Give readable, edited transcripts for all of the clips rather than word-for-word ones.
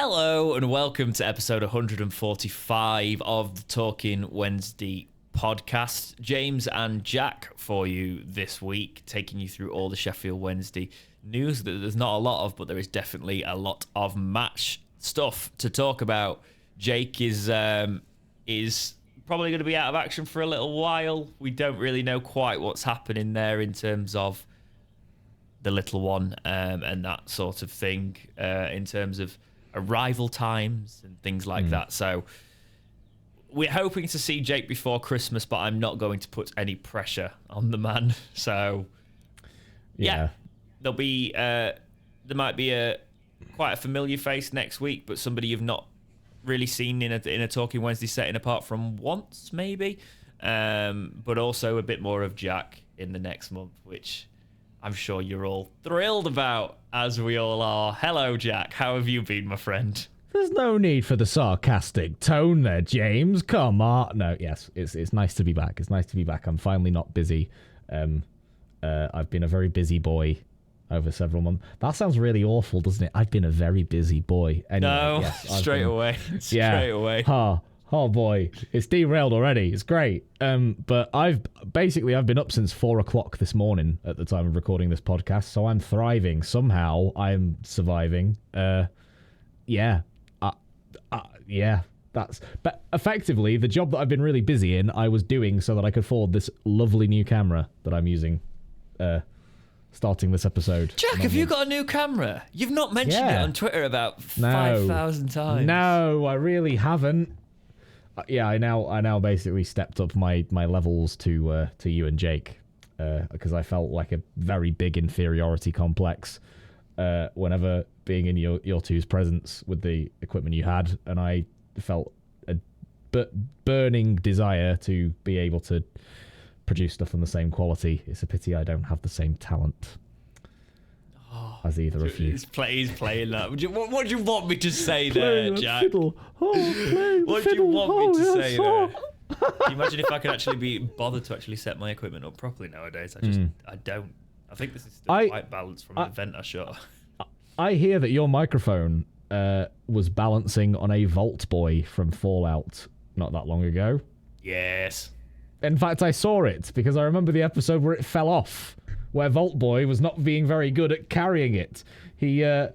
Hello and welcome to episode 145 of the Talking Wednesday podcast. James and Jack for you this week, taking you through all the Sheffield Wednesday news that there's not a lot of, but there is definitely a lot of match stuff to talk about. Jake is probably going to be out of action for a little while. We don't really know quite what's happening there in terms of the little one and that sort of thing, in terms of arrival times and things like that. So we're hoping to see Jake before Christmas, but I'm not going to put any pressure on the man. So yeah, there'll be there might be quite a familiar face next week, but somebody you've not really seen in a Talking Wednesday setting apart from once maybe, but also a bit more of Jack in the next month, which I'm sure you're all thrilled about, as we all are. Hello, Jack. How have you been, my friend? There's no need for the sarcastic tone there, James. Come on. No, yes, it's nice to be back. It's nice to be back. I'm finally not busy. I've been a very busy boy over several months. That sounds really awful, doesn't it? I've been a very busy boy. Anyway, no, yes, straight away. Straight away. Oh boy, it's derailed already. It's great. But I've been up since 4 o'clock this morning at the time of recording this podcast, so I'm thriving. Somehow I'm surviving. But effectively the job that I've been really busy in, I was doing so that I could afford this lovely new camera that I'm using. Starting this episode. Jack, have you got a new camera? You've not mentioned it on Twitter about 5,000 times. No, I really haven't. I now basically stepped up my levels to you and Jake, because I felt like a very big inferiority complex whenever being in your two's presence with the equipment you had, and I felt a burning desire to be able to produce stuff on the same quality. It's a pity I don't have the same talent as either of you. He's playing that. What do you want me to say there, Jack? Fiddle. What do you want me to say there? Can you imagine if I could actually be bothered to actually set my equipment up properly nowadays? I don't. I think this is still quite balanced from an event I shot. I hear that your microphone was balancing on a Vault Boy from Fallout not that long ago. Yes. In fact, I saw it because I remember the episode where it fell off, where Vault Boy was not being very good at carrying it. He No,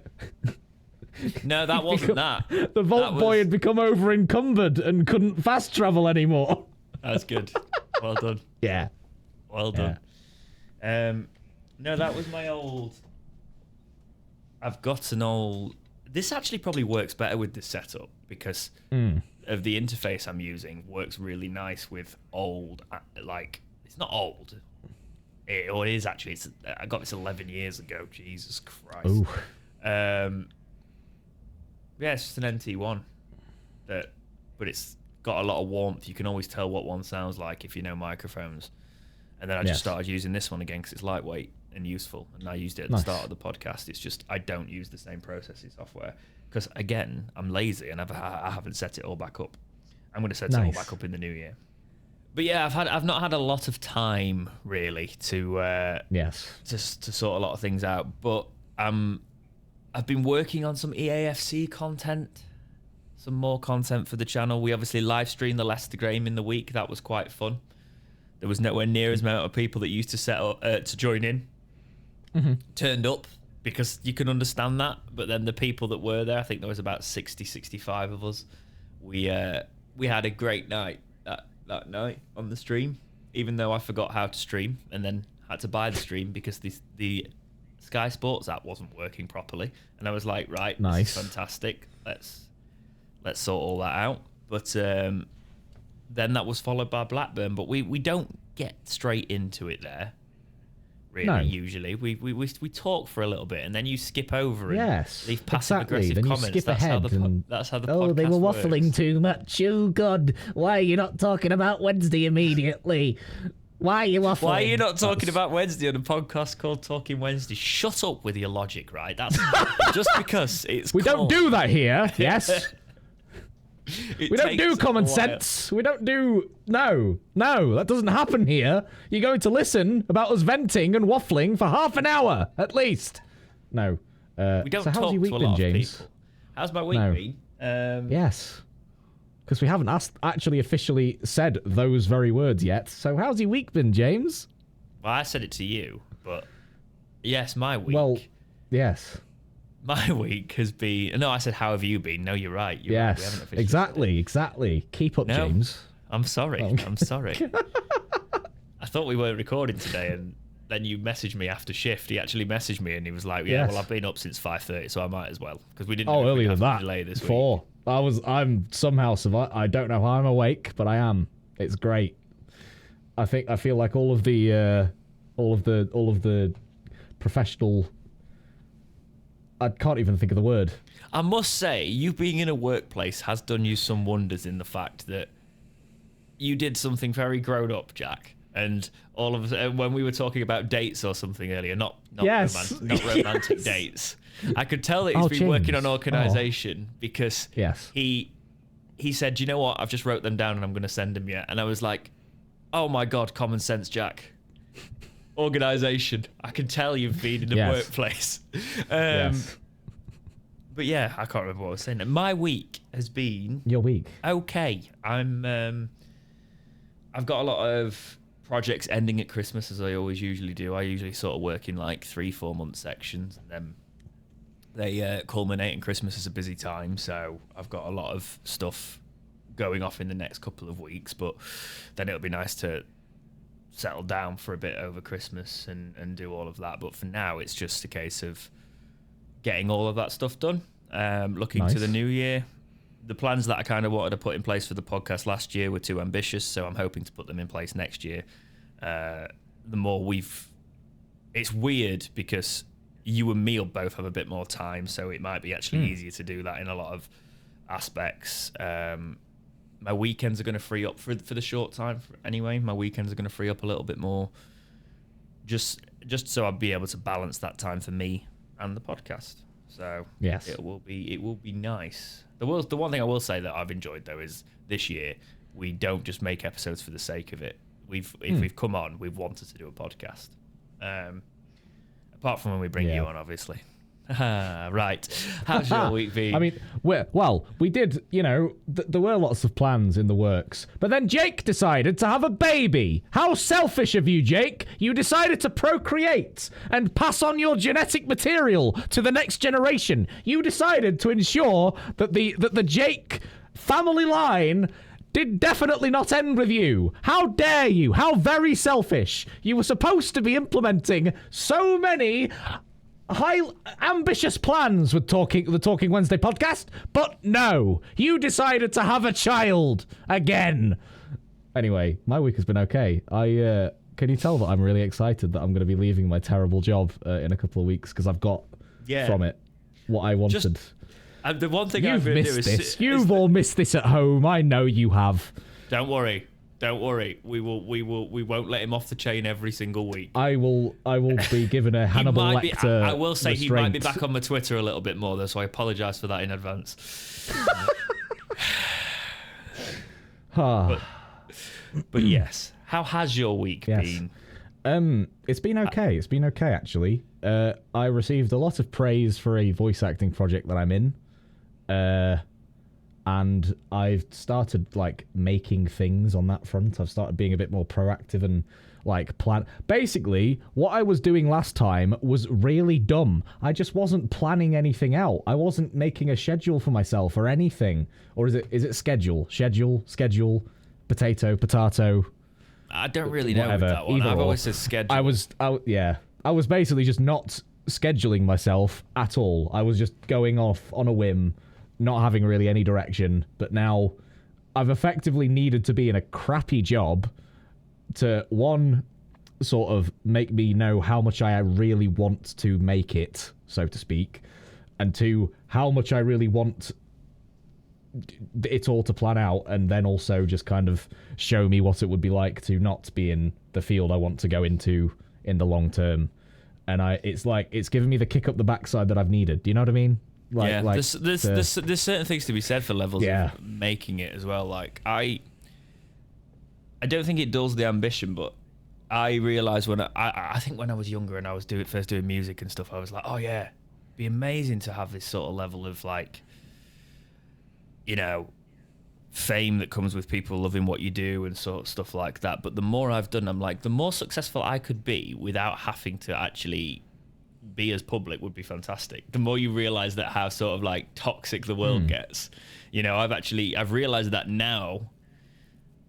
that wasn't that. The Vault Boy had become over encumbered and couldn't fast travel anymore. That's good. Well done. Yeah. Well done. Yeah. No, that was my old. I've got an old. This actually probably works better with this setup because of the interface I'm using. Works really nice with old. Like, it's not old. It is actually. I got this 11 years ago. Jesus Christ. Ooh. Yeah, it's just an NT1, but it's got a lot of warmth. You can always tell what one sounds like if you know microphones. And then I just started using this one again because it's lightweight and useful. And I used it at the start of the podcast. It's just I don't use the same processing software because, again, I'm lazy and I haven't set it all back up. I'm going to set it all back up in the new year. But yeah, I've not had a lot of time really to sort a lot of things out. But I've been working on some EAFC content, some more content for the channel. We obviously live streamed the Leicester game in the week. That was quite fun. There was nowhere near as amount of people that used to set up to join in turned up because you can understand that. But then the people that were there, I think there was about 60, 65 of us. We had a great night that night on the stream, even though I forgot how to stream and then had to buy the stream because the Sky Sports app wasn't working properly. And I was like, right, this is fantastic. Let's sort all that out. But then that was followed by Blackburn. But we don't get straight into it there. Really, usually we talk for a little bit and then you skip over and leave passive aggressive then comments. You skip ahead that's how the podcast they were waffling works. too much. Oh God, why are you not talking about Wednesday immediately? Why are you waffling? Why are you not talking about Wednesday on a podcast called Talking Wednesday? Shut up with your logic, right? That's just because it's. We don't do that here. Yes. We don't do common sense. We don't do... No, that doesn't happen here. You're going to listen about us venting and waffling for half an hour, at least. No. We don't talk to a lot of people. How's my week been? Yes. Because we haven't actually officially said those very words yet. So how's your week been, James? Well, I said it to you, but yes, my week. Well, yes. My week has been... No, I said, how have you been? No, you're right. You're right. We haven't officially exactly. Keep up, James. I'm sorry. I'm sorry. I thought we weren't recording today, and then you messaged me after shift. He actually messaged me, and he was like, well, I've been up since 5:30, so I might as well. Because we didn't know earlier than that. Delay this 4. week. I'm somehow survived. I don't know how I'm awake, but I am. It's great. I feel like all of the professional... I can't even think of the word. I must say, you being in a workplace has done you some wonders in the fact that you did something very grown up, Jack. And all of us, when we were talking about dates or something earlier, not romantic dates, I could tell that he's been working on organisation because he said, "Do you know what? I've just wrote them down and I'm going to send them yet." And I was like, "Oh my God, common sense, Jack." Organisation. I can tell you've been in the workplace. But yeah, I can't remember what I was saying. My week has been... Your week? Okay. I've got a lot of projects ending at Christmas, as I always usually do. I usually sort of work in like 3-4 month sections, and then they culminate in Christmas as a busy time. So I've got a lot of stuff going off in the next couple of weeks, but then it'll be nice to settle down for a bit over Christmas and do all of that. But for now, it's just a case of getting all of that stuff done. Looking to the new year. The plans that I kind of wanted to put in place for the podcast last year were too ambitious, so I'm hoping to put them in place next year. The more it's weird because you and me will both have a bit more time, so it might be actually easier to do that in a lot of aspects. My weekends are going to free up for the short time anyway. My weekends are going to free up a little bit more, just so I'll be able to balance that time for me and the podcast. So yes, it will be nice. The one thing I will say that I've enjoyed though is this year we don't just make episodes for the sake of it. If we've come on, we've wanted to do a podcast. Apart from when we bring you on, obviously. Right. How's your week been? I mean, we did, there were lots of plans in the works. But then Jake decided to have a baby. How selfish of you, Jake. You decided to procreate and pass on your genetic material to the next generation. You decided to ensure that the Jake family line did definitely not end with you. How dare you? How very selfish. You were supposed to be implementing so many high ambitious plans with the Talking Wednesday podcast, but no, you decided to have a child again. Anyway, my week has been okay. Can you tell that I'm really excited that I'm going to be leaving my terrible job in a couple of weeks because I've got from it what I wanted. The one thing You've missed this. You've all missed this at home. I know you have. Don't worry. We won't let him off the chain every single week. I will be given a Hannibal Lecter. I will say restraint. He might be back on my Twitter a little bit more though, so I apologise for that in advance. but yes, how has your week been? It's been okay. It's been okay actually. I received a lot of praise for a voice acting project that I'm in. And I've started making things on that front. I've started being a bit more proactive and plan. Basically, what I was doing last time was really dumb. I just wasn't planning anything out. I wasn't making a schedule for myself or anything. Or is it schedule? Schedule, potato. I don't really know whatever. With that one. I've always said schedule. I was basically just not scheduling myself at all. I was just going off on a whim, not having really any direction, but now I've effectively needed to be in a crappy job to, one, sort of make me know how much I really want to make it, so to speak, and two, how much I really want it all to plan out, and then also just kind of show me what it would be like to not be in the field I want to go into in the long term. And it's given me the kick up the backside that I've needed. Do you know what I mean? There's certain things to be said for levels of making it as well. I don't think it dulls the ambition, but I realised I think when I was younger and I was first doing music and stuff, I was like, oh yeah, it'd be amazing to have this sort of level of you know, fame that comes with people loving what you do and sort of stuff like that. But the more I've done, I'm like, the more successful I could be without having to actually be as public would be fantastic. The more you realize that how sort of like toxic the world gets, you know, I've realized that now,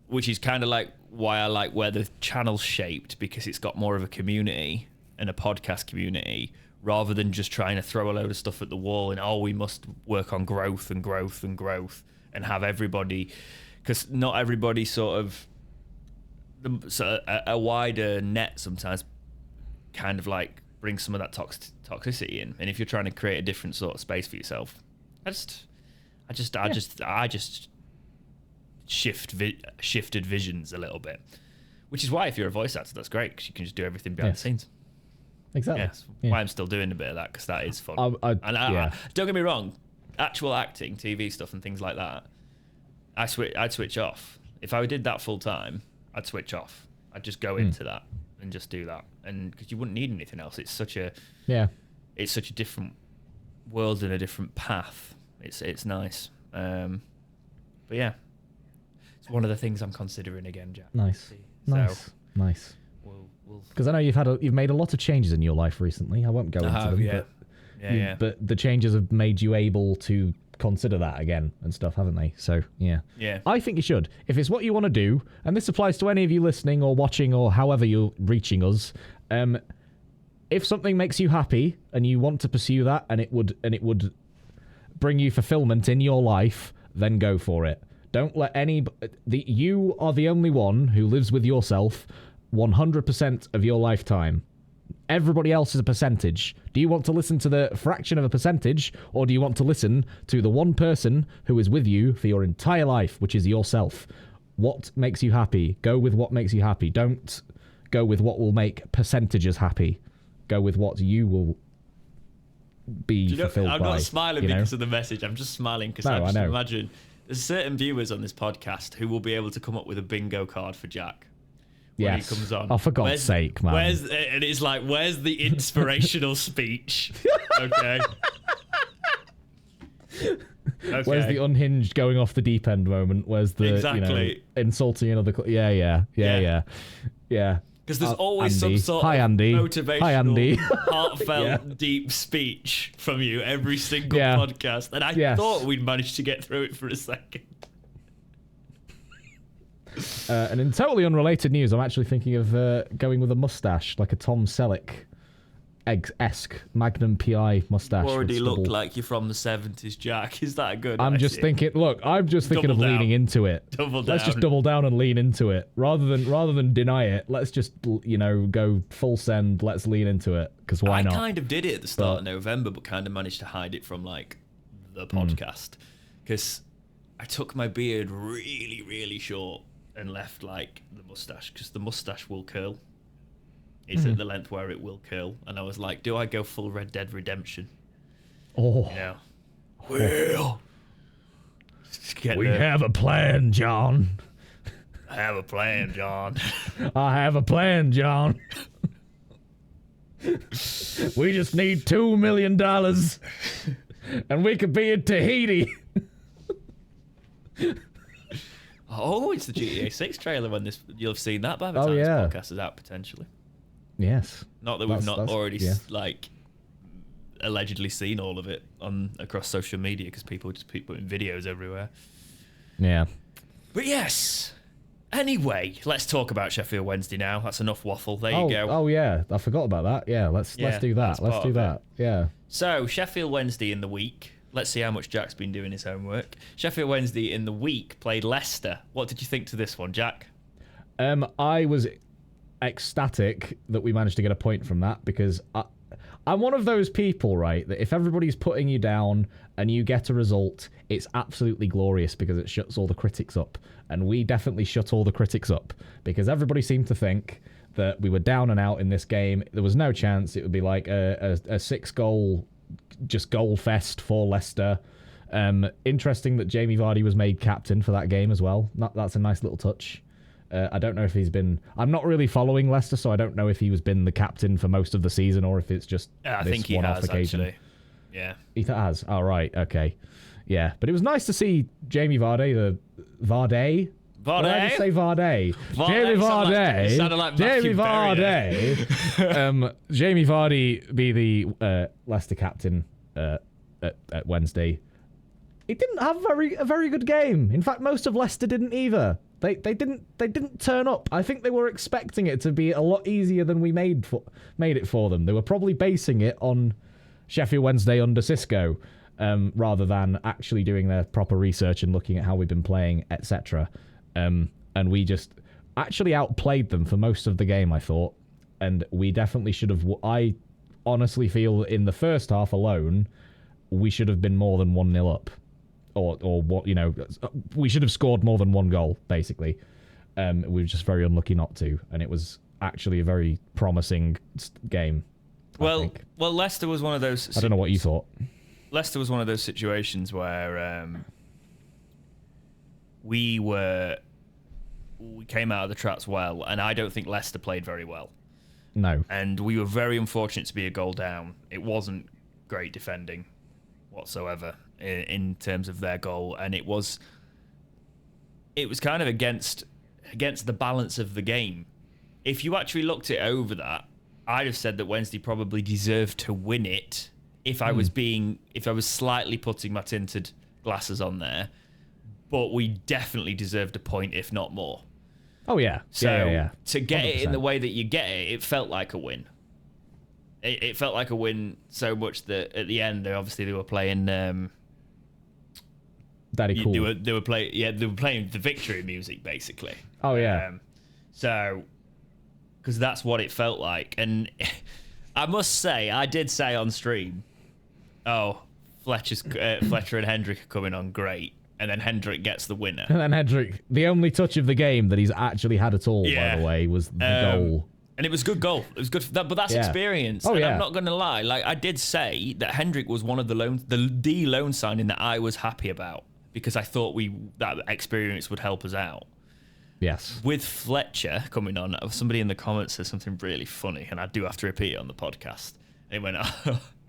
which is kind of like why I like where the channel's shaped, because it's got more of a community and a podcast community, rather than just trying to throw a load of stuff at the wall and, oh, we must work on growth and growth and growth and have everybody, because not everybody sort of, so a wider net sometimes kind of like brings some of that toxicity in. And if you're trying to create a different sort of space for yourself, I just shifted visions a little bit, which is why if you're a voice actor, that's great, because you can just do everything behind the scenes. Exactly. That's why I'm still doing a bit of that, because that is fun. Don't get me wrong, actual acting, TV stuff and things like that, I'd switch off. If I did that full time, I'd switch off. I'd just go into that and just do that, and because you wouldn't need anything else. It's such a different world and a different path. It's nice. But yeah, it's one of the things I'm considering again, Jack. Nice. We'll because I know you've made a lot of changes in your life recently. I won't go into them. But the changes have made you able to consider that again and stuff, haven't they? So yeah. I think you should, if it's what you want to do, and this applies to any of you listening or watching or however you're reaching us. If something makes you happy and you want to pursue that, and it would bring you fulfillment in your life, then go for it. Don't let you are the only one who lives with yourself 100% of your lifetime. Everybody else is a percentage. Do you want to listen to the fraction of a percentage, or do you want to listen to the one person who is with you for your entire life, which is yourself? What makes you happy? Go with what makes you happy. Don't go with what will make percentages happy. Go with what you will be fulfilled by. I'm not smiling because of the message. I'm just smiling because I just imagine there's certain viewers on this podcast who will be able to come up with a bingo card for Jack. When he comes on. Oh, for God's sake, man. And it's like, where's the inspirational speech? Okay. Where's the unhinged going off the deep end moment? Where's the insulting another? Yeah. Because there's always Andy. some sort Hi, of Andy. motivational, Hi, Andy. heartfelt, deep speech from you every single podcast, and I thought we'd managed to get through it for a second. And in totally unrelated news, I'm actually thinking of going with a mustache, like a Tom Selleck-esque Magnum PI mustache. You already look like you're from the 70s, Jack. Is that a good idea? I'm just thinking of leaning into it. Let's just double down and lean into it. Rather than deny it, let's just, go full send. Let's lean into it, because why not? I kind of did it at the start of November, but kind of managed to hide it from, like, the podcast. Because I took my beard really, really short and left like the mustache, because the mustache will curl. It's at the length where it will curl, and I was like, do I go full Red Dead Redemption? We have a plan, John. I have a plan, John. I have a plan, John. We just need $2 million, and we could be in Tahiti. Oh, it's the GTA 6 trailer when you'll have seen that by the time this podcast is out, potentially. Yes. Not that we've not already allegedly seen all of it across social media, because people just keep putting videos everywhere. Yeah. But yes. Anyway, let's talk about Sheffield Wednesday now. That's enough waffle. There you go. Oh yeah, I forgot about that. Yeah, let's do that. Let's do that. Yeah. So Sheffield Wednesday in the week. Let's see how much Jack's been doing his homework. Sheffield Wednesday in the week played Leicester. What did you think to this one, Jack? I was ecstatic that we managed to get a point from that, because I'm one of those people, right, that if everybody's putting you down and you get a result, it's absolutely glorious, because it shuts all the critics up. And we definitely shut all the critics up, because everybody seemed to think that we were down and out in this game. There was no chance. It would be like a 6-goal just goal fest for Leicester. Interesting that Jamie Vardy was made captain for that game as well. That's a nice little touch. I don't know if he's been... I'm not really following Leicester, so I don't know if he was been the captain for most of the season, or if it's just I think he has, occasion. Actually. Yeah. He has? Oh, right. Okay. Yeah, but it was nice to see Jamie Vardy, Vardy? What did I just say Vardy? Jamie Vardy. Sounded like Jamie Vardy. Jamie Vardy be the Leicester captain at Wednesday. He didn't have a very good game. In fact, most of Leicester didn't either. They didn't turn up. I think they were expecting it to be a lot easier than we made it for them. They were probably basing it on Sheffield Wednesday under Cisco, rather than actually doing their proper research and looking at how we've been playing, etc. And we just actually outplayed them for most of the game, I thought. And we definitely should have... I honestly feel in the first half alone, we should have been more than 1-0 up. Or what, you know, we should have scored more than one goal, basically. We were just very unlucky not to. And it was actually a very promising game. Well, Leicester was one of those... I don't know what you thought. Leicester was one of those situations where we came out of the traps well, and I don't think Leicester played very well. No. And we were very unfortunate to be a goal down. It wasn't great defending whatsoever in terms of their goal, and it was kind of against the balance of the game. If you actually looked it over that, I'd have said that Wednesday probably deserved to win it if I was slightly putting my tinted glasses on there. But we definitely deserved a point, if not more. Oh, yeah. So yeah. To get 100%. it in the way that you get it, it felt like a win. It felt like a win so much that at the end, they were playing... Daddy Cool. They were playing the victory music, basically. Oh, yeah. So, because that's what it felt like. And I must say, I did say on stream, Fletcher and Hendrick are coming on great. And then Hendrick gets the winner. And then Hendrick, the only touch of the game that he's actually had at all, by the way, was the goal. And it was a good goal. It was good for that, but that's experience. Oh, and yeah. I'm not going to lie. Like, I did say that Hendrick was one of the loan signing that I was happy about, because I thought that experience would help us out. Yes. With Fletcher coming on, somebody in the comments said something really funny, and I do have to repeat it on the podcast. They went,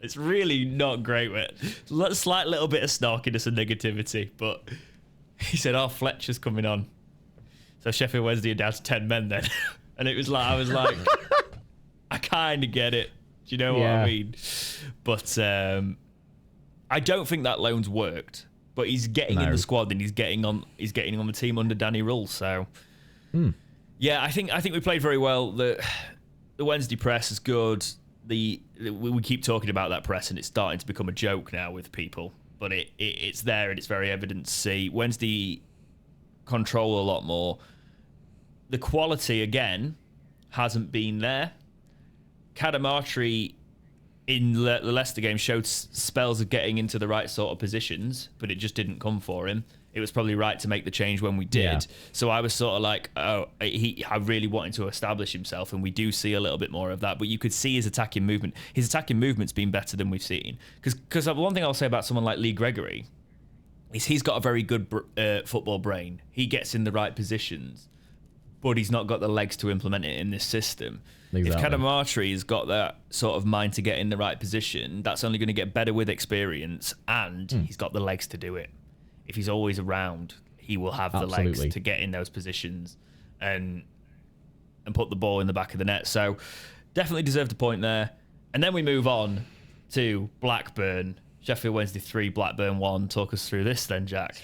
it's really not great with a slight little bit of snarkiness and negativity, but he said, Fletcher's coming on. So Sheffield Wednesday are down to 10 men then. And it was like, I was like, I kind of get it. Do you know what I mean? But I don't think that loan's worked. But he's getting in the squad, and he's getting on the team under Danny Rule. So yeah, I think we played very well. The Wednesday press is good. We keep talking about that press, and it's starting to become a joke now with people. But it's there, and it's very evident to see. Wednesday control a lot more. The quality, again, hasn't been there. Cadamarteri in the Leicester game showed spells of getting into the right sort of positions, but it just didn't come for him. It was probably right to make the change when we did. Yeah. So I was sort of like, I really wanted to establish himself, and we do see a little bit more of that. But you could see his attacking movement. His attacking movement's been better than we've seen. Because one thing I'll say about someone like Lee Gregory is he's got a very good football brain. He gets in the right positions, but he's not got the legs to implement it in this system. Exactly. If Cadamarteri has got that sort of mind to get in the right position, that's only going to get better with experience, and he's got the legs to do it. If he's always around, he will have the legs to get in those positions and put the ball in the back of the net. So definitely deserved a point there. And then we move on to Blackburn. Sheffield Wednesday 3, Blackburn 1. Talk us through this then, Jack.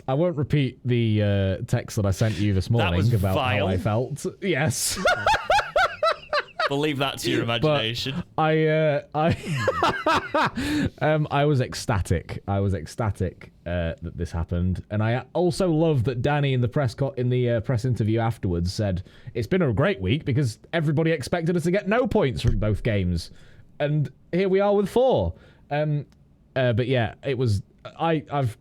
I won't repeat the text that I sent you this morning about how I felt. Yes. We'll leave that to your imagination. But I was ecstatic. I was ecstatic that this happened, and I also love that Danny in the press interview afterwards said it's been a great week because everybody expected us to get no points from both games, and here we are with 4. But yeah, it was. I've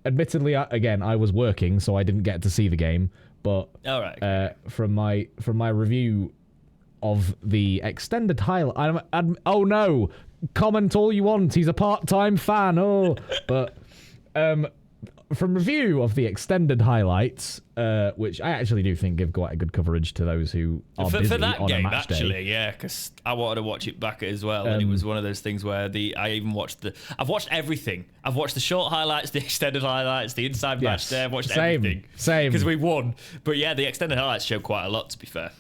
admittedly again I was working, so I didn't get to see the game. But all right. From my review of the extended highlight. Oh no! Comment all you want. He's a part-time fan. But from review of the extended highlights, which I actually do think give quite a good coverage to those who are busy for that on game, a match actually, day. yeah, because I wanted to watch it back as well, and it was one of those things where I've watched everything. I've watched the short highlights, the extended highlights, the inside match day. I've watched everything. Same. Because we won. But yeah, the extended highlights show quite a lot, to be fair.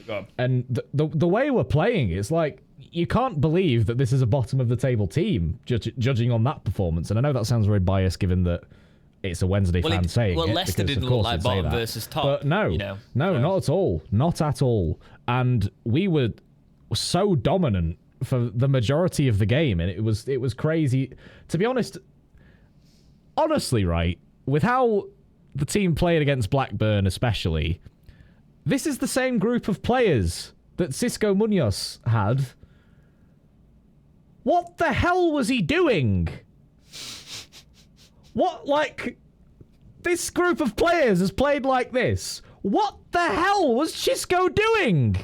Go on. And the way we're playing, it's like, you can't believe that this is a bottom of the table team, judging on that performance. And I know that sounds very biased, given that it's a Wednesday fan saying it. Leicester because, didn't of course, look like bottom versus top. But no, not at all. Not at all. And we were so dominant for the majority of the game, and it was crazy. To be honest, right, with how the team played against Blackburn especially, this is the same group of players that Cisco Munoz had. What the hell was he doing? This group of players has played like this. What the hell was Cisco doing?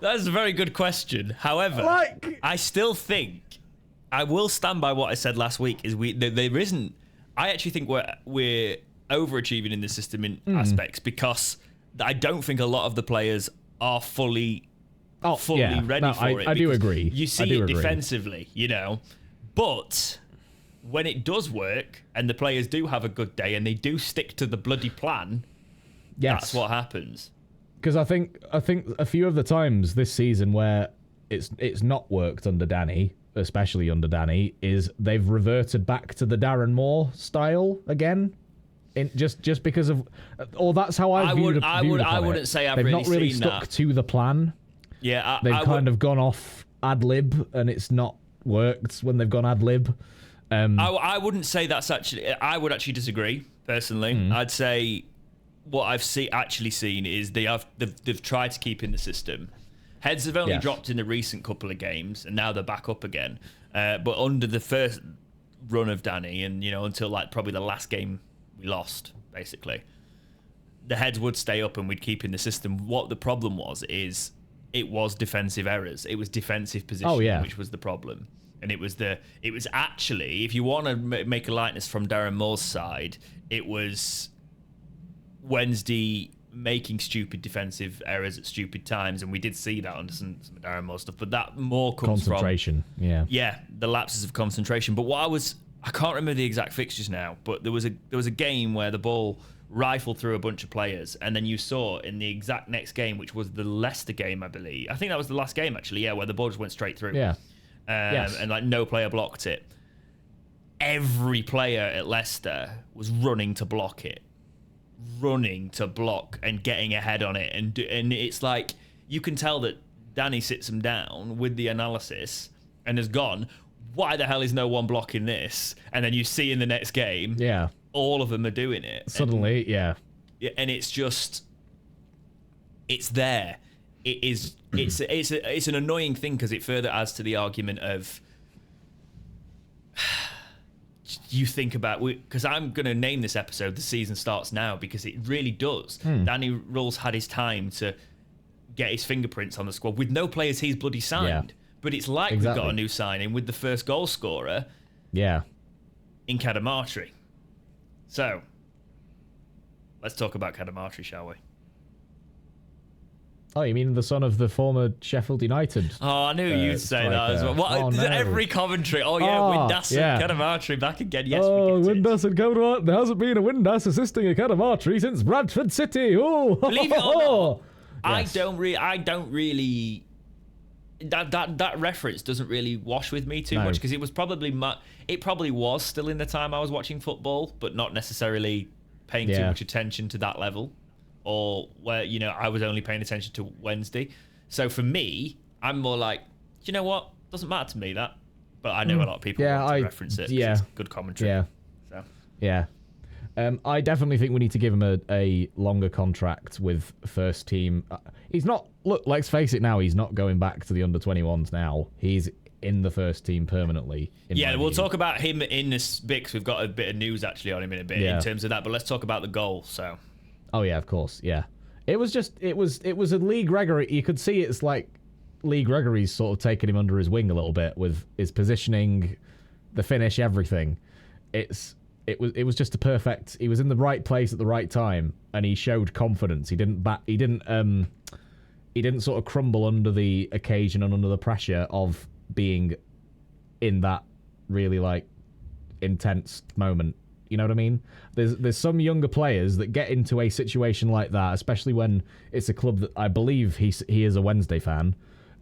That's a very good question. However, I still think, I will stand by what I said last week, there isn't, I actually think we're overachieving in the system in aspects, because I don't think a lot of the players are fully ready for it. I do agree. You see it defensively, but when it does work and the players do have a good day and they do stick to the bloody plan, that's what happens. Because I think a few of the times this season where it's not worked under Danny, especially under Danny, is they've reverted back to the Darren Moore style again. Just because of, or that's how I wouldn't say I've they've really not really seen stuck that. to the plan. Yeah, they've kind of gone off ad lib, and it's not worked when they've gone ad lib. I wouldn't say that's actually. I would actually disagree personally. I'd say what I've actually seen is they've tried to keep in the system. Heads have only dropped in the recent couple of games, and now they're back up again. But under the first run of Danny, and until probably the last game we lost, basically, the heads would stay up and we'd keep in the system. What the problem is it was defensive errors. It was defensive positioning, which was the problem. And it was actually, if you want to make a likeness from Darren Moore's side, it was Wednesday making stupid defensive errors at stupid times, and we did see that on some Darren Moore stuff. But that more comes concentration, from the lapses of concentration. But I can't remember the exact fixtures now, but there was a game where the ball rifled through a bunch of players, and then you saw in the exact next game, which was the Leicester game, I believe. I think that was the last game actually, where the ball just went straight through. And no player blocked it. Every player at Leicester was running to block and getting ahead on it, and it's like you can tell that Danny sits them down with the analysis and has gone, why the hell is no one blocking this? And then you see in the next game, all of them are doing it suddenly. And it's just, it's there. It's an annoying thing, because it further adds to the argument of, you think about, because I'm going to name this episode "The Season Starts Now," because it really does. Danny Rulls had his time to get his fingerprints on the squad with no players he's bloody signed. But it's like we've got a new signing with the first goal scorer in Cadamarteri. So, let's talk about Cadamarteri, shall we? Oh, you mean the son of the former Sheffield United? Oh, I knew you'd say that as well. Every commentary. Windass and Cadamarteri back again. Yes, Windass and Cadamarteri. There hasn't been a Windass assisting a Cadamarteri since Bradford City. Oh, believe it or not, I don't really. That reference doesn't really wash with me too much, because it was probably it probably was still in the time I was watching football, but not necessarily paying too much attention to that level, or where I was only paying attention to Wednesday. So for me, I'm more like, you know what, doesn't matter to me that, but I know a lot of people want to reference it. It's good commentary. I definitely think we need to give him a longer contract with first team. He's not, let's face it now, he's not going back to the under-21s now. He's in the first team permanently. We'll talk about him in this bit, because we've got a bit of news actually on him in a bit in terms of that, but let's talk about the goal. So. Oh yeah, of course, yeah. It was a Lee Gregory. You could see it's like Lee Gregory's sort of taken him under his wing a little bit with his positioning, the finish, everything. It's it was just a perfect. He was in the right place at the right time, and he showed confidence. He didn't sort of crumble under the occasion and under the pressure of being in that really like intense moment. You know what I mean? There's some younger players that get into a situation like that, especially when it's a club that I believe he is a Wednesday fan.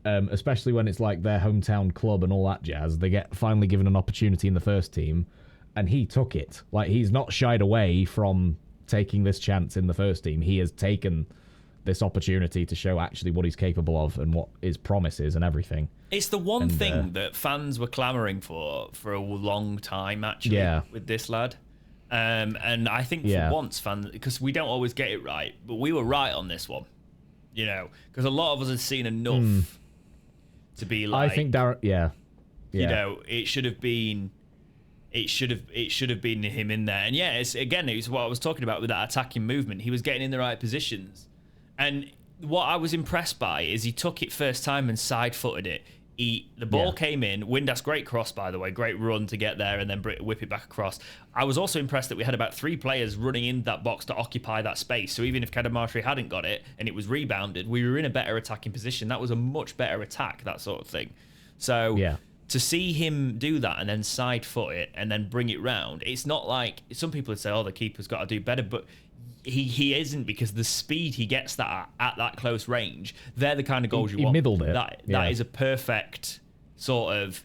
Especially when it's like their hometown club and all that jazz. They get finally given an opportunity in the first team, and he took it. Like, he's not shied away from taking this chance in the first team. He has taken this opportunity to show actually what he's capable of and what his promise is and everything. It's the one thing that fans were clamouring for a long time, actually, with this lad. And I think for once, fans, because we don't always get it right, but we were right on this one, you know, because a lot of us had seen enough to be like, I think you know, it should have been him in there. And it's what I was talking about with that attacking movement. He was getting in the right positions, and what I was impressed by is he took it first time and side-footed it. The ball came in. Windass, great cross, by the way. Great run to get there and then whip it back across. I was also impressed that we had about 3 players running in that box to occupy that space. So even if Cadamarteri hadn't got it and it was rebounded, we were in a better attacking position. That was a much better attack, that sort of thing. So to see him do that and then side foot it and then bring it round, it's not like some people would say, oh, the keeper's got to do better, but he isn't, because the speed he gets that at that close range, they're the kind of goals you want. He middled it. That is a perfect sort of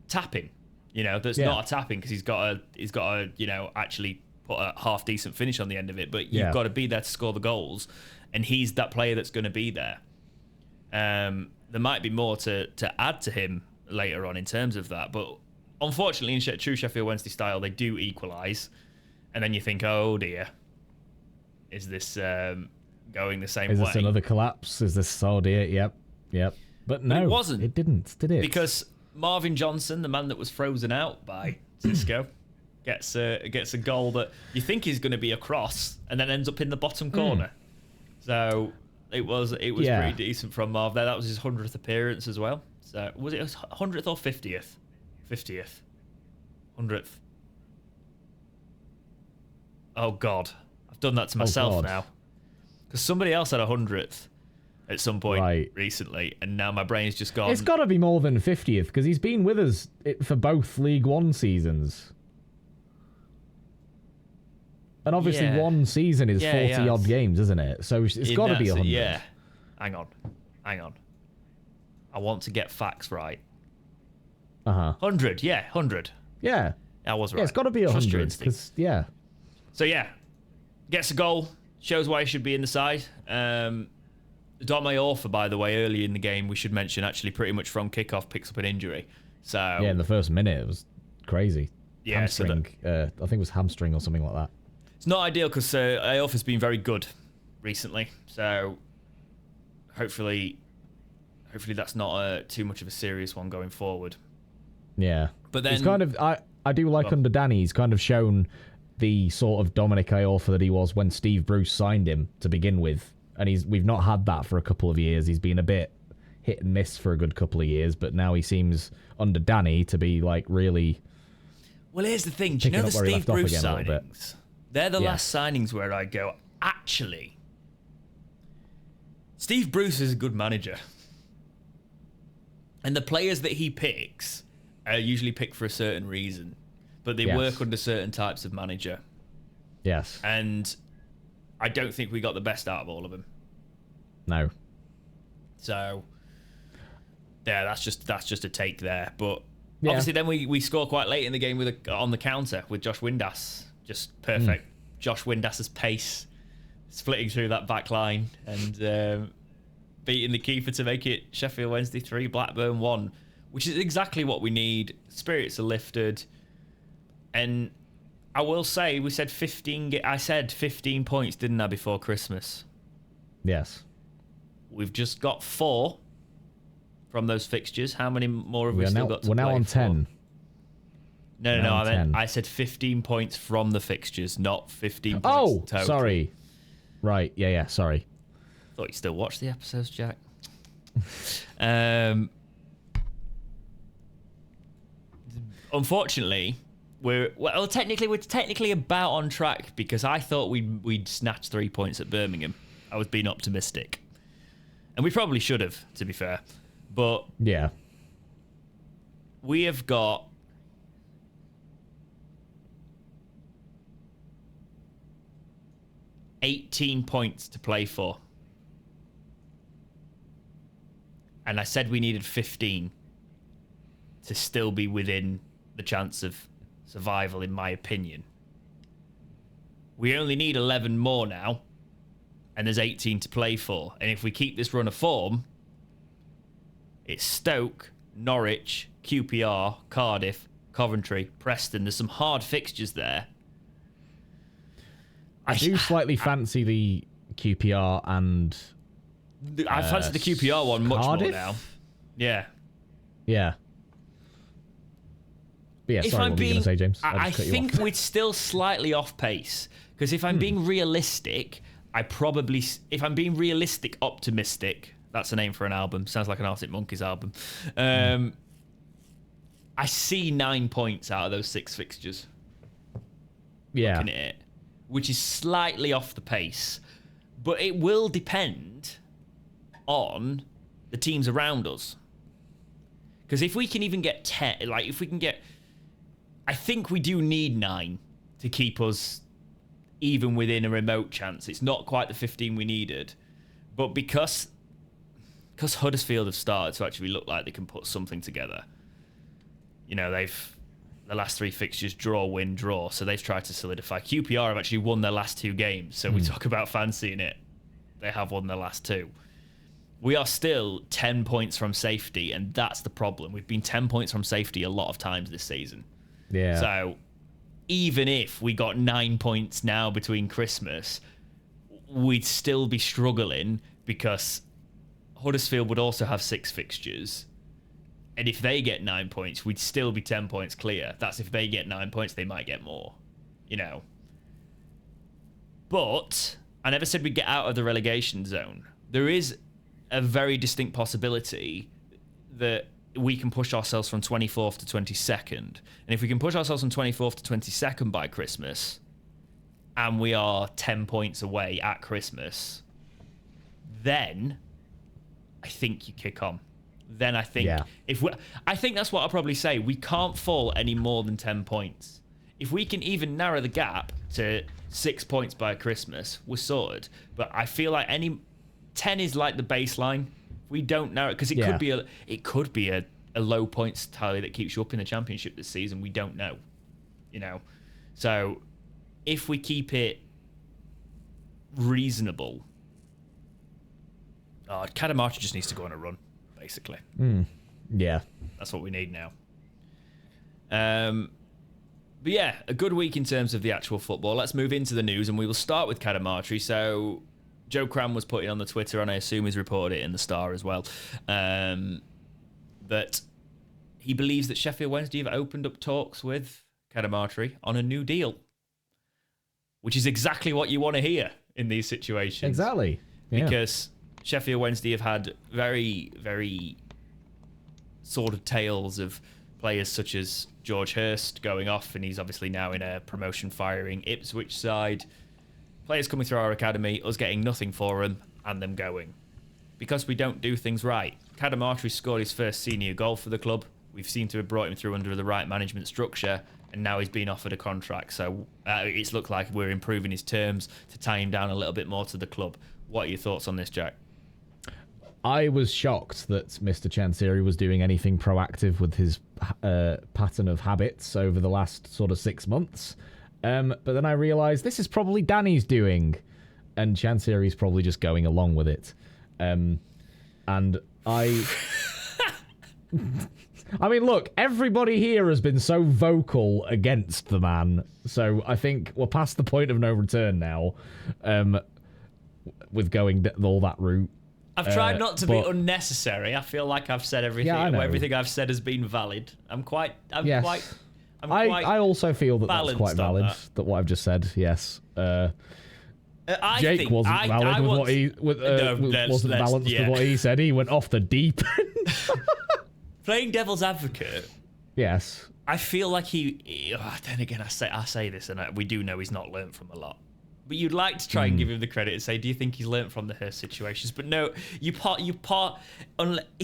tapping, you know, that's not a tapping because he's got to, you know, actually put a half decent finish on the end of it, but you've got to be there to score the goals, and he's that player that's going to be there. There might be more to add to him later on in terms of that, but unfortunately in true Sheffield Wednesday style, they do equalise, and then you think, oh dear, is this going the same way? Is this another collapse? Is this, oh dear, yep. But no, it wasn't. It didn't, did it? Because Marvin Johnson, the man that was frozen out by Xisco, gets a goal that you think is going to be a cross and then ends up in the bottom corner. So it was pretty decent from Marv there. That was his 100th appearance as well. So was it 100th or 50th? 50th. 100th. Oh God. I've done that to myself now. Because somebody else had 100th at some point recently, and now my brain's just gone. It's got to be more than 50th, because he's been with us for both League One seasons. And obviously one season is 40-odd games, isn't it? So it's got to be 100. Yeah. Hang on. I want to get facts right. 100, 100. Yeah. I was right. Yeah, it's got to be 100. So gets a goal, shows why he should be in the side. Dome Orfa, by the way, early in the game, we should mention, actually pretty much from kickoff picks up an injury. So in the first minute, it was crazy. Yeah, hamstring. I think it was hamstring or something like that. It's not ideal because Orfa's been very good recently. So hopefully that's not too much of a serious one going forward. Yeah, but then it's kind of I do like under Danny. He's kind of shown the sort of Dominic Iorfa that he was when Steve Bruce signed him to begin with, and we've not had that for a couple of years. He's been a bit hit and miss for a good couple of years, but now he seems under Danny to be like really. Well, here's the thing. Do you know the Steve Bruce signings? They're the last signings where I go, actually, Steve Bruce is a good manager, and the players that he picks are usually picked for a certain reason. But they work under certain types of manager. Yes. And I don't think we got the best out of all of them. No. So, that's just a take there. But obviously then we score quite late in the game on the counter with Josh Windass. Just perfect. Josh Windass's pace, splitting through that back line and beating the keeper to make it Sheffield Wednesday 3, Blackburn 1, which is exactly what we need. Spirits are lifted. And I will say, we said 15. I said 15 points, didn't I, before Christmas? Yes. We've just got 4 from those fixtures. How many more have we still got to play? We're now on 10. No, I said 15 points from the fixtures, not 15 points total. Oh, sorry. Right, yeah, sorry. Thought you still watched the episodes, Jack. Unfortunately, we're technically about on track because I thought we'd snatch 3 points at Birmingham. I was being optimistic, and we probably should have, to be fair. But yeah, we have got 18 points to play for, and I said we needed 15 to still be within the chance of survival, in my opinion. We only need 11 more now, and there's 18 to play for. And if we keep this run of form, it's Stoke, Norwich, QPR, Cardiff, Coventry, Preston. There's some hard fixtures there. I do slightly fancy the QPR and... I fancy the QPR one much Cardiff? more now. Yeah. Yeah. But yeah, sorry, what were you going to say, James? I think we're still slightly off pace. Because if I'm being realistic, if I'm being realistic optimistic, that's a name for an album. Sounds like an Arctic Monkeys album. I see 9 points out of those 6 fixtures. Yeah. Looking at it, which is slightly off the pace. But it will depend on the teams around us. Because if we can even get 10, like if we can get... I think we do need 9 to keep us even within a remote chance. It's not quite the 15 we needed. But because Huddersfield have started to actually look like they can put something together, you know, the last 3 fixtures, draw, win, draw. So they've tried to solidify. QPR have actually won their last 2 games. So we talk about fancying it. They have won their last 2. We are still 10 points from safety, and that's the problem. We've been 10 points from safety a lot of times this season. Yeah. So even if we got 9 points now between Christmas, we'd still be struggling because Huddersfield would also have 6 fixtures. And if they get 9 points, we'd still be 10 points clear. That's if they get 9 points, they might get more, you know. But I never said we'd get out of the relegation zone. There is a very distinct possibility that we can push ourselves from 24th to 22nd. And if we can push ourselves from 24th to 22nd by Christmas, and we are 10 points away at Christmas, then I think you kick on. Then I think I think that's what I'll probably say. We can't fall any more than 10 points. If we can even narrow the gap to 6 points by Christmas, we're sorted. But I feel like 10 is like the baseline. We don't narrow it because it could be a low points tally that keeps you up in the Championship this season. We don't know, you know. So if we keep it reasonable, Cadamarteri just needs to go on a run, basically. Yeah, that's what we need now. But yeah, a good week in terms of the actual football. Let's move into the news, and we will start with Cadamarteri. So Joe Cram was putting on the Twitter, and I assume he's reported it in the Star as well, that he believes that Sheffield Wednesday have opened up talks with Cadamarteri on a new deal, which is exactly what you want to hear in these situations. Exactly. Yeah. Because Sheffield Wednesday have had very, very sort of tales of players such as George Hurst going off, and he's obviously now in a promotion firing Ipswich side. Players coming through our academy, us getting nothing for them, and them going. Because we don't do things right. Cadamarteri scored his first senior goal for the club. We've seemed to have brought him through under the right management structure, and now he's been offered a contract. So it's looked like we're improving his terms to tie him down a little bit more to the club. What are your thoughts on this, Jack? I was shocked that Mr. Chansiri was doing anything proactive with his pattern of habits over the last sort of 6 months. But then I realised this is probably Danny's doing, and Chansiri's probably just going along with it. And I... I mean, look, everybody here has been so vocal against the man, so I think we're past the point of no return now with going all that route. I've tried not to be unnecessary. I feel like I've said everything. Yeah, everything I've said has been valid. I also feel that that's quite valid. That what I've just said. Yes. Jake wasn't valid with what he wasn't balanced with what he said. He went off the deep end. Playing devil's advocate. Yes. I feel like then again, I say this, and we do know he's not learnt from a lot. But you'd like to try and give him the credit and say, do you think he's learnt from the Hurst situations? But no, he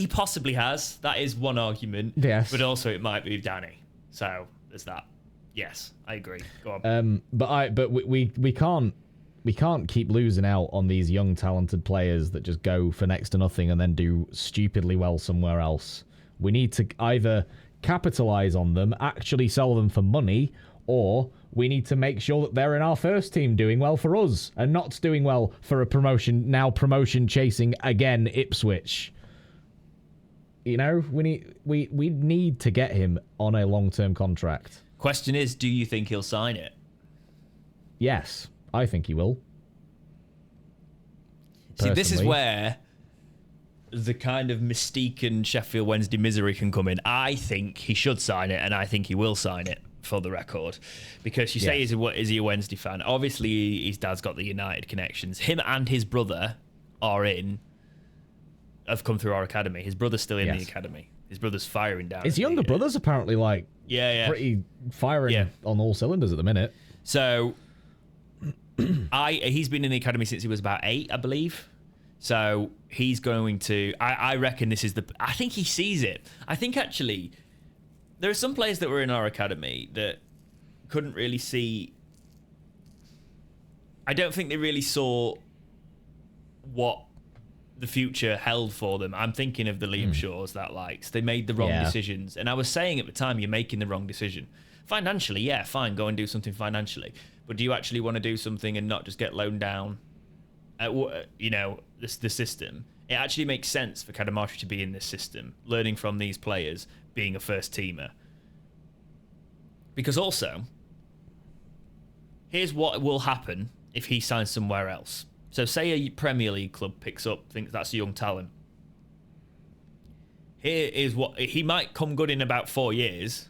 possibly has. That is one argument. Yes. But also it might be Danny. So there's that. Yes, I agree. Go on. But we can't keep losing out on these young talented players that just go for next to nothing and then do stupidly well somewhere else. We need to either capitalize on them, actually sell them for money, or we need to make sure that they're in our first team doing well for us and not doing well for a promotion chasing again Ipswich. You know, we need to get him on a long-term contract. Question is, do you think he'll sign it? Yes, I think he will. See, this is where the kind of mystique and Sheffield Wednesday misery can come in. I think he should sign it, and I think he will sign it, for the record. Because you say, is he a Wednesday fan? Obviously, his dad's got the United connections. Him and his brother have come through our academy. His brother's still in the academy. His brother's firing down. His younger brother's apparently pretty firing on all cylinders at the minute. So he's been in the academy since he was about 8, I believe. So he's going to. I reckon this is I think he sees it. I think actually there are some players that were in our academy that couldn't really see. I don't think they really saw what the future held for them. I'm thinking of the Liam Shaws that they made the wrong decisions. And I was saying at the time, you're making the wrong decision. Financially, yeah, fine, go and do something financially. But do you actually want to do something and not just get loaned down at, the system? It actually makes sense for Cadamarteri to be in this system, learning from these players, being a first teamer. Because also, here's what will happen if he signs somewhere else. So say a Premier League club picks up, thinks that's a young talent. Here is what he might come good in about 4 years.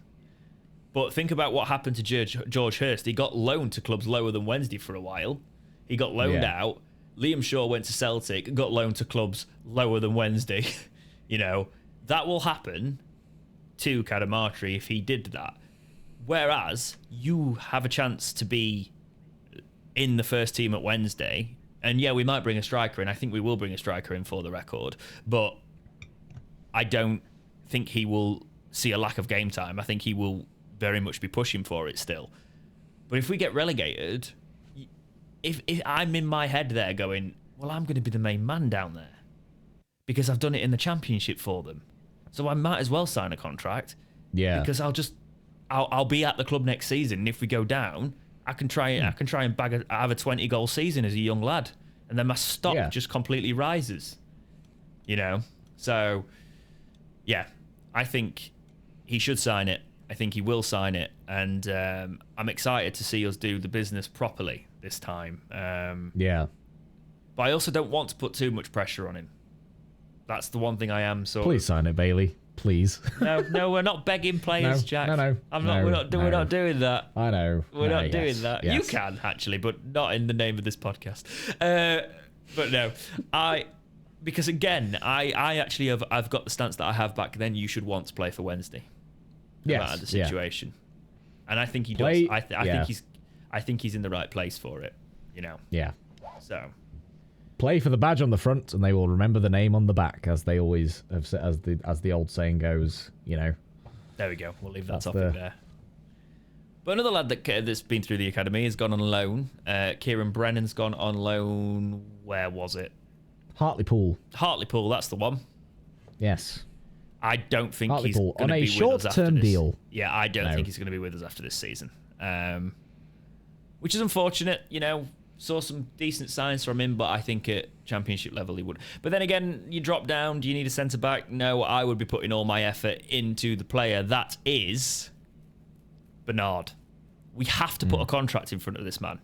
But think about what happened to George Hurst. He got loaned to clubs lower than Wednesday for a while. He got loaned out. Liam Shaw went to Celtic and got loaned to clubs lower than Wednesday. That will happen to Cadamarteri if he did that. Whereas you have a chance to be in the first team at Wednesday. And yeah, we might bring a striker in. I think we will bring a striker in for the record. But I don't think he will see a lack of game time. I think he will very much be pushing for it still. But if we get relegated, if I'm in my head there going, well, I'm going to be the main man down there because I've done it in the Championship for them. So I might as well sign a contract. Yeah. Because I'll be at the club next season. And if we go down, I can try and have a 20-goal season as a young lad, and then my stock just completely rises. So yeah, I think he should sign it. I think he will sign it, and I'm excited to see us do the business properly this time. But I also don't want to put too much pressure on him. That's the one thing I am Please sign it, Bailey. Please. No, we're not begging players, Jack. No. We're not doing that. I know. We're not doing that. Yes. You can actually, but not in the name of this podcast. But no, because again, I actually I've got the stance that I have back then. You should want to play for Wednesday. No matter the situation, and I think he does. I think he's in the right place for it. Yeah. So. Play for the badge on the front, and they will remember the name on the back, as they always have said, as the old saying goes. There we go. We'll leave that topic there. But another lad that's been through the academy has gone on loan. Kieran Brennan's gone on loan. Where was it? Hartlepool. Hartlepool. That's the one. Yes. I don't think he's going to be with us after this. On a short-term deal. Yeah, I don't think he's going to be with us after this season. Which is unfortunate. Saw some decent signs from him, but I think at Championship level he would. But then again, you drop down. Do you need a centre-back? No, I would be putting all my effort into the player. That is Bernard. We have to put a contract in front of this man.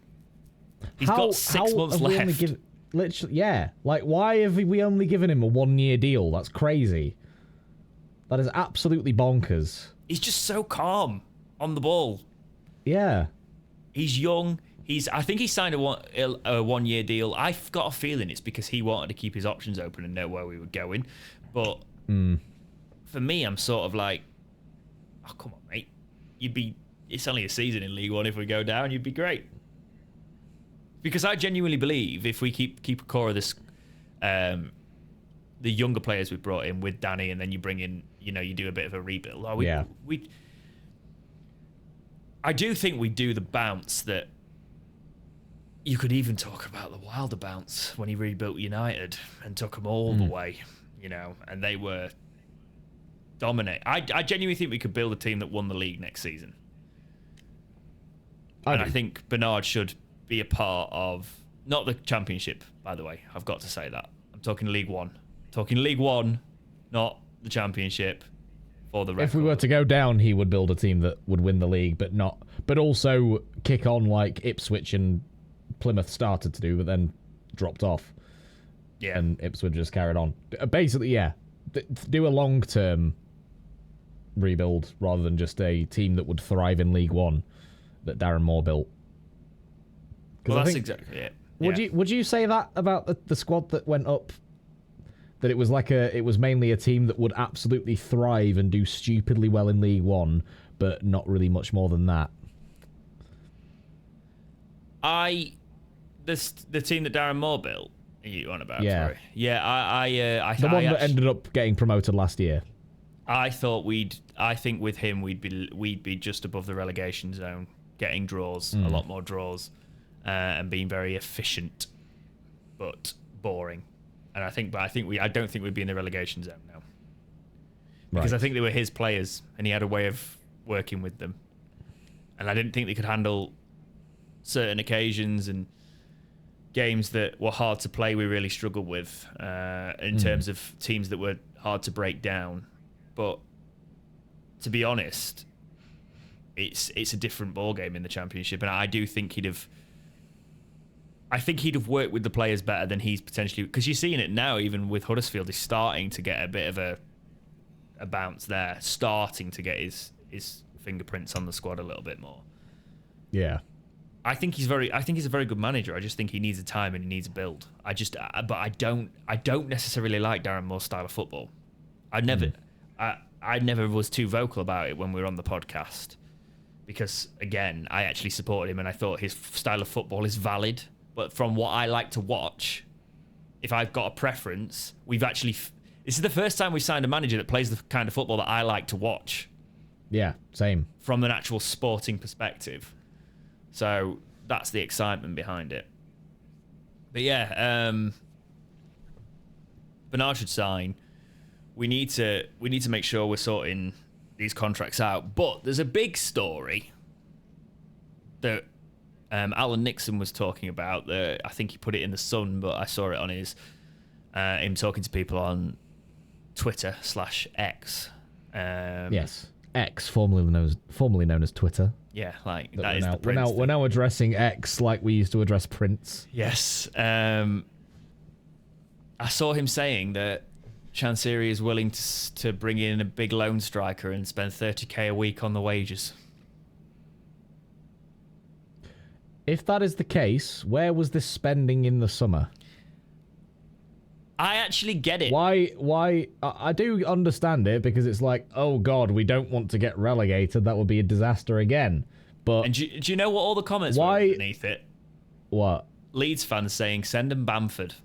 He's got 6 months left. Literally, why have we only given him a 1-year deal? That's crazy. That is absolutely bonkers. He's just so calm on the ball. Yeah. He's young. I think he signed a 1-year deal. I've got a feeling it's because he wanted to keep his options open and know where we were going. But for me, I'm sort of like, oh, come on, mate. It's only a season in League One. If we go down, you'd be great. Because I genuinely believe if we keep a core of this, the younger players we've brought in with Danny, and then you bring in, you do a bit of a rebuild. I do think we do the bounce that you could even talk about the Wilder bounce when he rebuilt United and took them all the way, and they were dominate. I genuinely think we could build a team that won the league next season. I think Bernard should be a part of, not the Championship, by the way. I've got to say that. I'm talking League One. Not the Championship. For the record. If we were to go down, he would build a team that would win the league, but also kick on like Ipswich and Plymouth started to do, but then dropped off. Yeah. And Ipswich just carried on. Basically, yeah. Do a long-term rebuild rather than just a team that would thrive in League One that Darren Moore built. Well, that's exactly it. Would you say that about the squad that went up? That it was mainly a team that would absolutely thrive and do stupidly well in League One, but not really much more than that. The team that Darren Moore built. Are you on about? Yeah, sorry. Yeah. I the one that ended up getting promoted last year. I think with him we'd be just above the relegation zone, getting draws, a lot more draws, and being very efficient, but boring. And I don't think we'd be in the relegation zone now. Because I think they were his players and he had a way of working with them. And I didn't think they could handle certain occasions and games that were hard to play. We really struggled with in terms of teams that were hard to break down. But to be honest, it's a different ballgame in the Championship. And I do think he'd have worked with the players better than he's potentially... Because you're seeing it now, even with Huddersfield, he's starting to get a bit of a bounce there, starting to get his fingerprints on the squad a little bit more. Yeah. I think he's a very good manager. I just think he needs a time and he needs a build. But I don't necessarily like Darren Moore's style of football. I never was too vocal about it when we were on the podcast. Because, again, I actually supported him and I thought his style of football is valid. But from what I like to watch, if I've got a preference, this is the first time we've signed a manager that plays the kind of football that I like to watch. Yeah, same. From an actual sporting perspective. So that's the excitement behind it. But yeah, Bernard should sign. We need to make sure we're sorting these contracts out. But there's a big story that Alan Nixon was talking about. I think he put it in the Sun, but I saw it on him talking to people on Twitter/X. Yes, X, formerly known as Twitter. Yeah, like that is the Prince. We're now addressing X like we used to address Prince. Yes. I saw him saying that Chansiri is willing to bring in a big loan striker and spend 30k a week on the wages. If that is the case, where was this spending in the summer? I actually get it. Why? I do understand it because it's like, oh God, we don't want to get relegated. That would be a disaster again. But and do you know what all the comments were underneath it? What? Leeds fans saying, send him Bamford.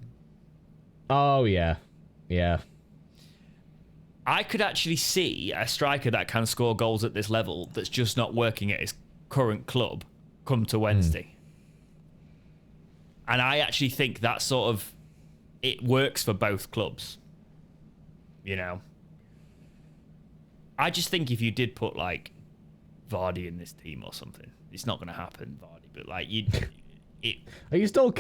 Oh, yeah. Yeah. I could actually see a striker that can score goals at this level that's just not working at his current club come to Wednesday. And I actually think that sort of... It works for both clubs. You know? I just think if you did put, like, Vardy in this team or something, it's not going to happen, Vardy, but, like, Are you still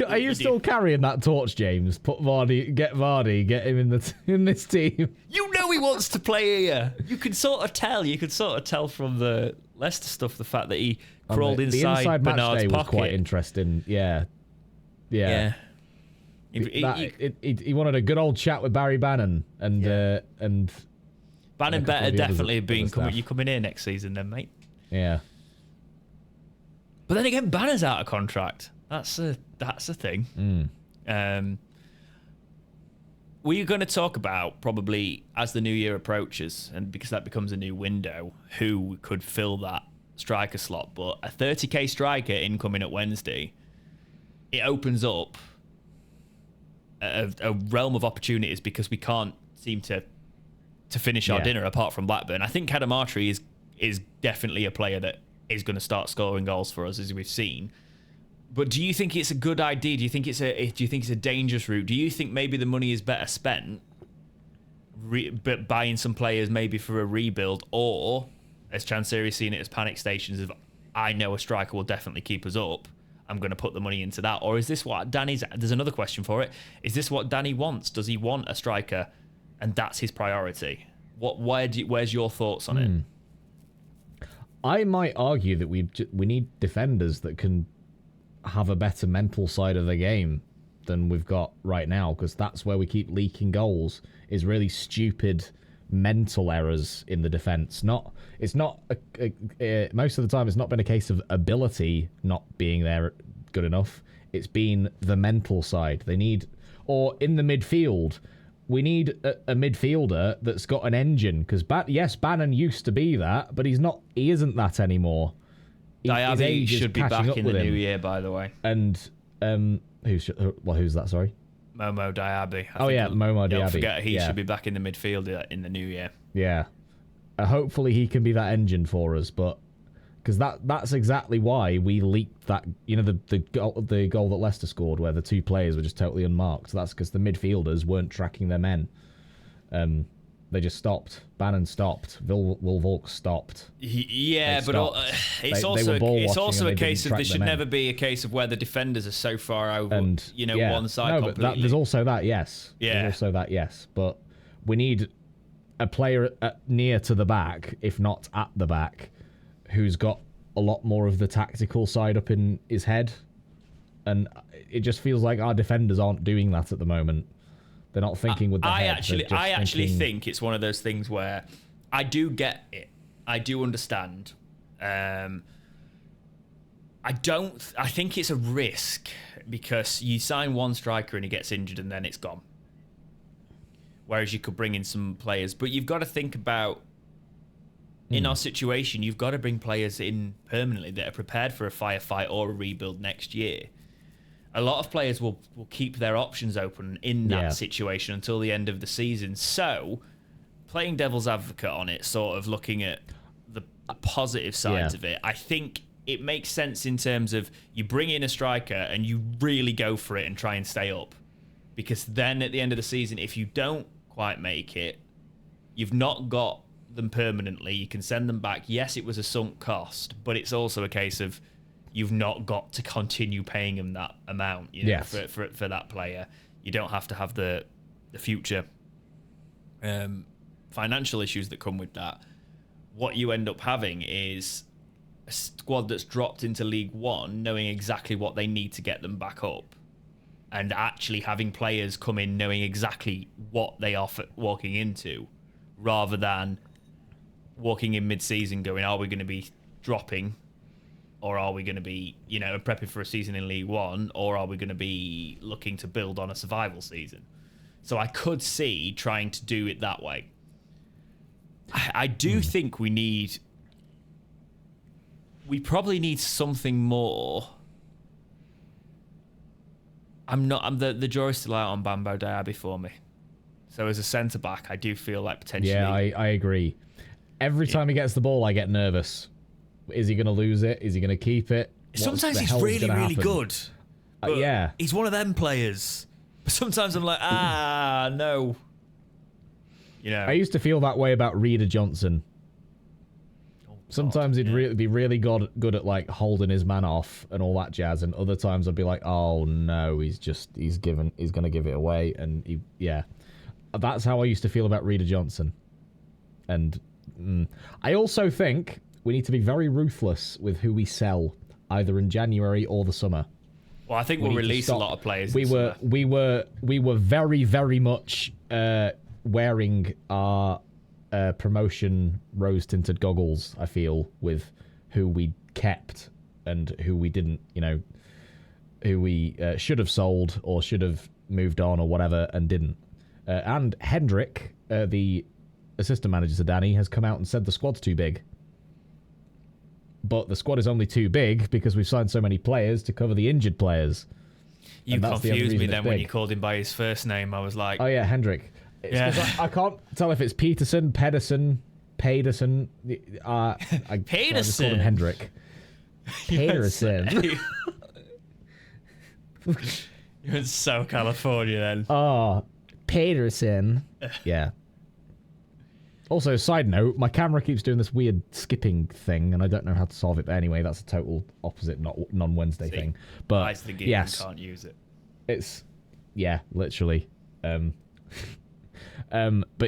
carrying that torch, James? Get him in this team. You know he wants to play here. You can sort of tell from the Leicester stuff the fact that he crawled inside Bernard's pocket. Was quite interesting. Yeah. He wanted a good old chat with Barry Bannon and Bannon better definitely have been you coming here next season then, mate. Yeah. But then again, Banner's out of contract. That's a thing. We're going to talk about probably as the new year approaches, and because that becomes a new window, who could fill that striker slot, but a 30k striker incoming at Wednesday, it opens up a realm of opportunities because we can't seem to finish our dinner apart from Blackburn. I think Cadamarteri is definitely a player that is going to start scoring goals for us, as we've seen. But do you think it's a good idea? Do you think it's a dangerous route? Do you think maybe the money is better spent but buying some players maybe for a rebuild, or as Chansiri's seen it as panic stations of, I know a striker will definitely keep us up, I'm going to put the money into that? Or is this what Danny's... There's another question for it. Is this what Danny wants? Does he want a striker and that's his priority? Where's your thoughts on it? I might argue that we need defenders that can have a better mental side of the game than we've got right now, because that's where we keep leaking goals, is really stupid mental errors in the defence. It's not most of the time it's not been a case of ability not being there good enough. It's been the mental side. They need, or in the midfield, we need a midfielder that's got an engine, because Bannon used to be that, but he isn't that anymore. Diaby should be back in the new year, by the way. And who's that? Sorry, Momo Diaby. Momo Diaby. Don't forget, he should be back in the midfield in the new year. Yeah, hopefully he can be that engine for us, but because that's exactly why we leaked that. The goal that Leicester scored, where the two players were just totally unmarked. That's because the midfielders weren't tracking their men. They just stopped. Bannon stopped. Will Volk stopped. It's also a case of there should never be a case of where the defenders are so far over, one side completely. There's also that, yes. Yeah. There's also that, yes. But we need a player near to the back, if not at the back, who's got a lot more of the tactical side up in his head. And it just feels like our defenders aren't doing that at the moment. They're not thinking with their head. I actually think it's one of those things where I do get it. I do understand. I think it's a risk because you sign one striker and he gets injured and then it's gone. Whereas you could bring in some players. But you've got to think about, in our situation, you've got to bring players in permanently that are prepared for a firefight or a rebuild next year. A lot of players will keep their options open in that situation until the end of the season. So, playing devil's advocate on it, sort of looking at the positive sides of it, I think it makes sense in terms of you bring in a striker and you really go for it and try and stay up. Because then at the end of the season, if you don't quite make it, you've not got them permanently. You can send them back. Yes, it was a sunk cost, but it's also a case of you've not got to continue paying him that amount for that player. You don't have to have the future financial issues that come with that. What you end up having is a squad that's dropped into League One knowing exactly what they need to get them back up, and actually having players come in knowing exactly what they are walking into, rather than walking in mid-season going, are we going to be dropping, or are we going to be, prepping for a season in League One, or are we going to be looking to build on a survival season? So I could see trying to do it that way. I do think we probably need something more. The jury's still out on Bambo Diaby for me. So as a centre-back, I do feel like potentially... Yeah, I agree. Every time he gets the ball, I get nervous. Is he going to lose it? Is he going to keep it? Sometimes he's really, really good. He's one of them players. But sometimes I'm like, no. I used to feel that way about Reeder Johnson. Sometimes he'd be really good at like holding his man off and all that jazz, and other times I'd be like, oh no, he's going to give it away, and that's how I used to feel about Reeder Johnson. And I also think we need to be very ruthless with who we sell, either in January or the summer. Well, I think we'll release a lot of players. We were very, very much wearing our promotion rose-tinted goggles, I feel, with who we kept and who we didn't, who we should have sold or should have moved on or whatever and didn't. And Hendrick, the assistant manager to Danny, has come out and said the squad's too big. but the squad is only too big because we've signed so many players to cover the injured players. You confused me then when you called him by his first name. I was like, oh yeah, Hendrik. I can't tell if it's Peterson, Pedersen. I just called him Hendrik. Pedersen. You're so California then. Oh, Pedersen. Yeah. Also, side note, my camera keeps doing this weird skipping thing, and I don't know how to solve it. But anyway, that's a total opposite, non-Wednesday thing. But the game, yes, can't use it. It's literally. But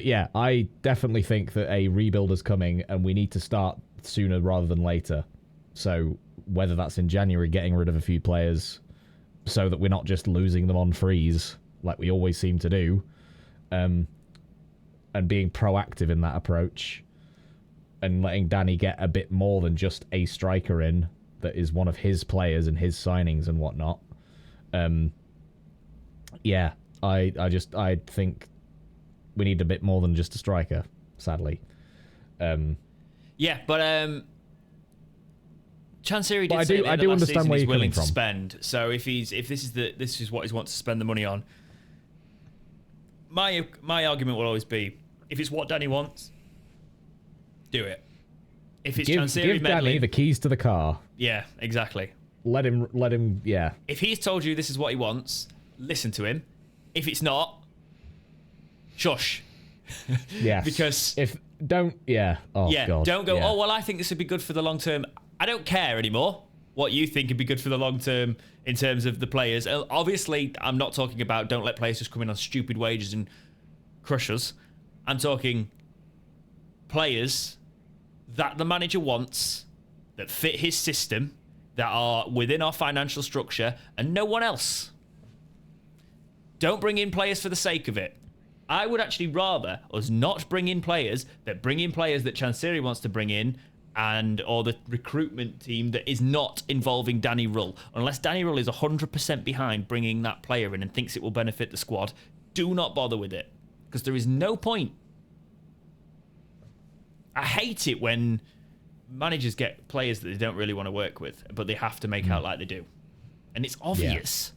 yeah, I definitely think that a rebuild is coming, and we need to start sooner rather than later. So whether that's in January, getting rid of a few players, so that we're not just losing them on freeze like we always seem to do, and being proactive in that approach, and letting Danny get a bit more than just a striker in that is one of his players and his signings and whatnot. I think we need a bit more than just a striker, sadly. Yeah, but Chansiri did say I do understand where he's you're willing coming to from. spend. So if this is what he wants to spend the money on, my argument will always be, if it's what Danny wants, do it. If it's Chansiri give Danny the keys to the car. Yeah, exactly. Let him. Yeah. If he's told you this is what he wants, listen to him. If it's not, shush. Yes. Because God. Don't go, yeah. oh well, I think this would be good for the long term. I don't care anymore what you think would be good for the long term in terms of the players. Obviously, I'm not talking about don't let players just come in on stupid wages and crush us. I'm talking players that the manager wants, that fit his system, that are within our financial structure, and no one else. Don't bring in players for the sake of it. I would actually rather us not bring in players that Chansiri wants to bring in, or the recruitment team that is not involving Danny Rull. Unless Danny Rull is 100% behind bringing that player in and thinks it will benefit the squad, do not bother with it. Because there is no point. I hate it when managers get players that they don't really want to work with, but they have to make out like they do. And it's obvious.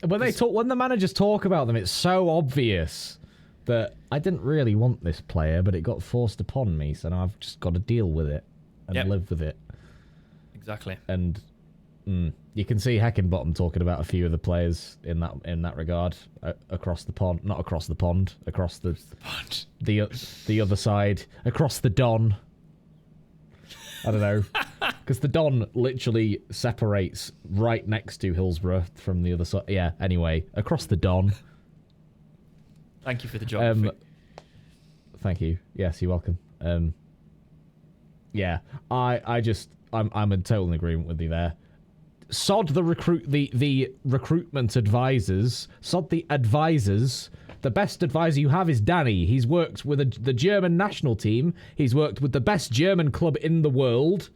Yeah. When the managers talk about them, it's so obvious that I didn't really want this player, but it got forced upon me, so now I've just got to deal with it and live with it. Exactly. And you can see Heckingbottom talking about a few of the players in that regard across the pond, not across the pond, across the pond, the other side, across the Don. I don't know, because the Don literally separates right next to Hillsborough from the other side. Yeah. Anyway, across the Don. Thank you for the geography. Thank you. Yes, you're welcome. Yeah, I'm in total agreement with you there. Sod the recruitment advisors. Sod the advisors. The best advisor you have is Danny. He's worked with the German national team. He's worked with the best German club in the world.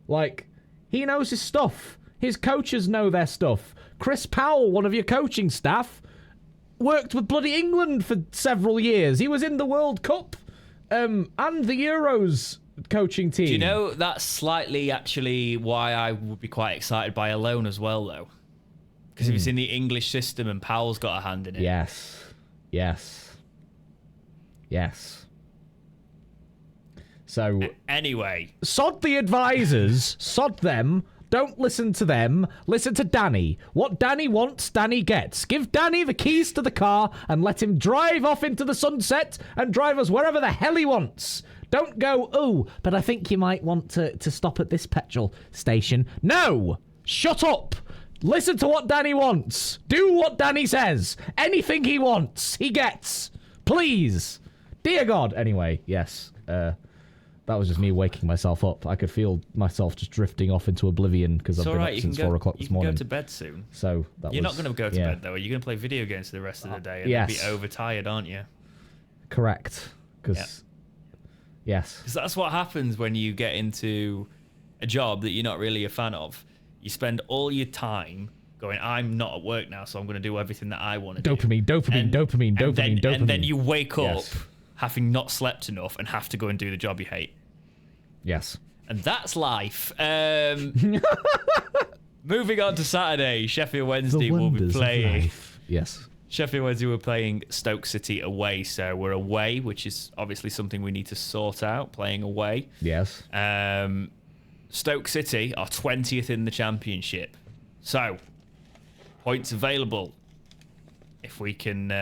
Like, he knows his stuff. His coaches know their stuff. Chris Powell, one of your coaching staff, worked with bloody England for several years. He was in the World Cup and the Euros coaching team. Do you know that's slightly actually why I would be quite excited by a loan as well, though? Because if it's in the English system and Powell's got a hand in it. Yes. So anyway, sod the advisors, sod them. Don't listen to them. Listen to Danny. What Danny wants, Danny gets. Give Danny the keys to the car and let him drive off into the sunset and drive us wherever the hell he wants. Don't go, oh, but I think you might want to stop at this petrol station. No! Shut up! Listen to what Danny wants. Do what Danny says. Anything he wants, he gets. Please. Dear God. Anyway, yes. That was just me waking myself up. I could feel myself just drifting off into oblivion because I've been up since 4 o'clock this morning. You can go to bed soon. So You're not going to go to bed, though. You're going to play video games for the rest of the day and be overtired, aren't you? Correct. Because, yes. Because that's what happens when you get into a job that you're not really a fan of. You spend all your time going, I'm not at work now, so I'm going to do everything that I want to do. Dopamine. And then you wake up having not slept enough and have to go and do the job you hate. Yes. And that's life. Moving on to Saturday, Sheffield Wednesday will be playing. Yes. Sheffield Wednesday were playing Stoke City away, so we're away, which is obviously something we need to sort out, playing away. Yes. Stoke City are 20th in the Championship. So, points available. If we can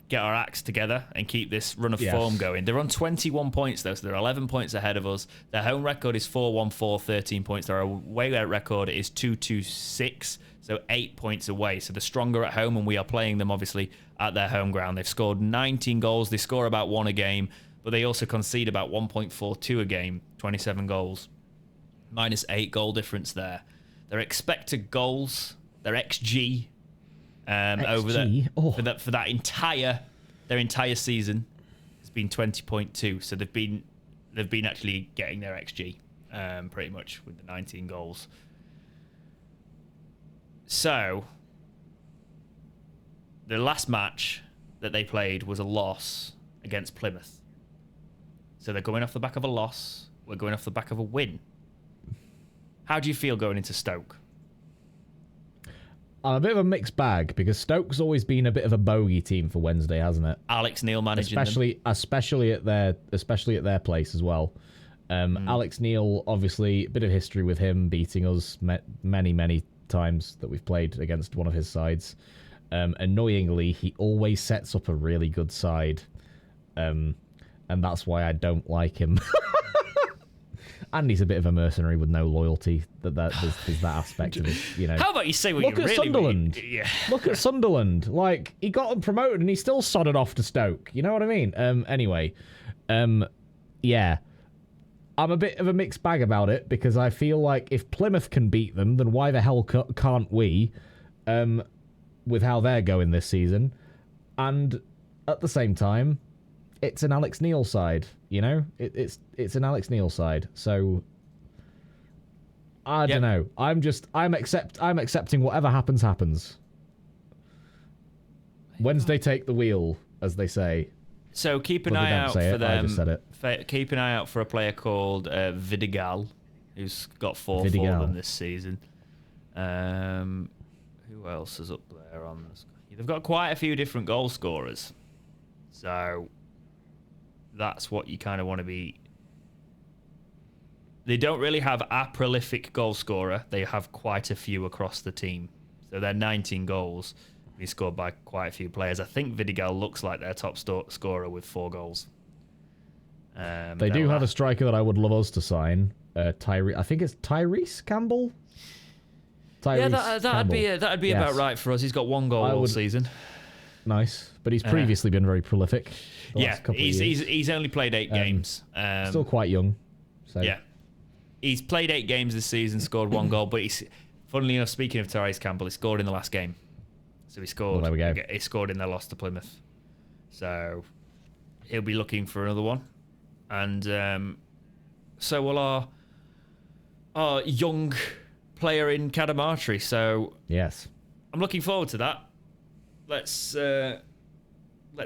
get our acts together and keep this run of form going. They're on 21 points, though, so they're 11 points ahead of us. Their home record is 4-1-4, 13 points. Their away record is 2-2-6, so 8 points away. So they're stronger at home, and we are playing them, obviously, at their home ground. They've scored 19 goals. They score about 1 a game, but they also concede about 1.42 a game, 27 goals. Minus 8 goal difference there. Their expected goals, their XG, over that for their entire season has been 20.2. So they've been actually getting their XG pretty much with the 19 goals. So the last match that they played was a loss against Plymouth. So they're going off the back of a loss. We're going off the back of a win. How do you feel going into Stoke? I'm a bit of a mixed bag because Stoke's always been a bit of a bogey team for Wednesday, hasn't it? Alex Neil managing them. Especially at their place as well. Alex Neil, obviously, a bit of history with him beating us many times that we've played against one of his sides. Annoyingly, he always sets up a really good side, and that's why I don't like him. And he's a bit of a mercenary with no loyalty. There's that aspect of it, you know. How about you say what Look you at really Sunderland. Yeah. Look at Sunderland. Like, he got them promoted and he still sodded off to Stoke. You know what I mean? Anyway, yeah. I'm a bit of a mixed bag about it because I feel like if Plymouth can beat them, then why the hell can't we? With how they're going this season, and at the same time, it's an Alex Neil side, you know. It's an Alex Neil side, so I don't know. I'm accepting whatever happens. Wednesday take the wheel, as they say. So keep an eye out for them. I just said it. Keep an eye out for a player called Vidigal, who's got 4 for them this season. Who else is up there on this? They've got quite a few different goal scorers, so that's what you kind of want to be. They don't really have a prolific goal scorer. They have quite a few across the team. So they're 19 goals. He's scored by quite a few players. I think Vidigal looks like their top scorer with 4 goals. They do have a striker that I would love us to sign. I think it's Tyrese Campbell. That'd be about right for us. He's got 1 goal all season. Nice, but he's previously been very prolific. He's only played 8 games. Still quite young. So. Yeah, he's played 8 games this season, scored 1 goal. But funnily enough, speaking of Tyrese Campbell, he scored in the last game. So he scored. Well, there we go. He scored in their loss to Plymouth. So he'll be looking for another one, and so will our young player in Cadamarteri. So yes, I'm looking forward to that. Let's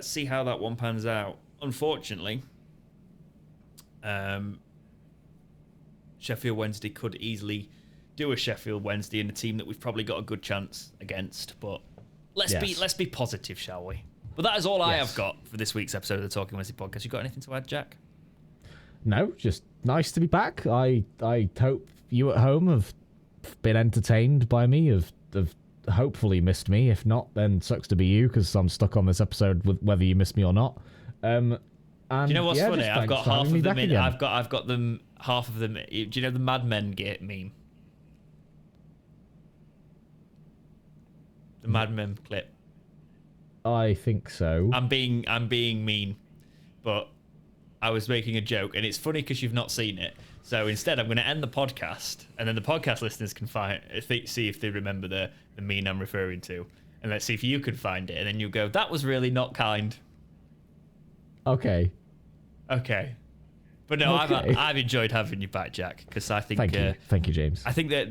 see how that one pans out. Unfortunately, Sheffield Wednesday could easily do a Sheffield Wednesday in a team that we've probably got a good chance against. But let's be positive, shall we? But that is all I have got for this week's episode of the Talking Wednesday podcast. You got anything to add, Jack? No, just nice to be back. I hope you at home have been entertained by me, have hopefully missed me. If not, then sucks to be you, because I'm stuck on this episode with whether you missed me or not. And do you know what's funny? I've got half of them in. I've got them half of them. Do you know the Mad Men meme? The Mad Men clip. I think so. I'm being mean, but I was making a joke, and it's funny because you've not seen it. So instead, I'm going to end the podcast, and then the podcast listeners can see if they remember the meme I'm referring to, and let's see if you can find it, and then you go, "That was really not kind." Okay. But no, okay. I've enjoyed having you back, Jack, because I think thank you, James. I think that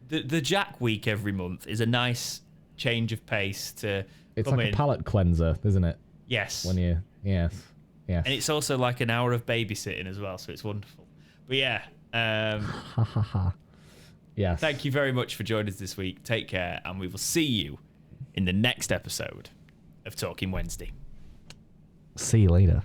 the Jack week every month is a nice change of pace to. It's like a palate cleanser, isn't it? Yes. Yes. Yes. And it's also like an hour of babysitting as well, so it's wonderful. But yeah. Ha ha ha. Yes. Thank you very much for joining us this week. Take care, and we will see you in the next episode of Talking Wednesday. See you later.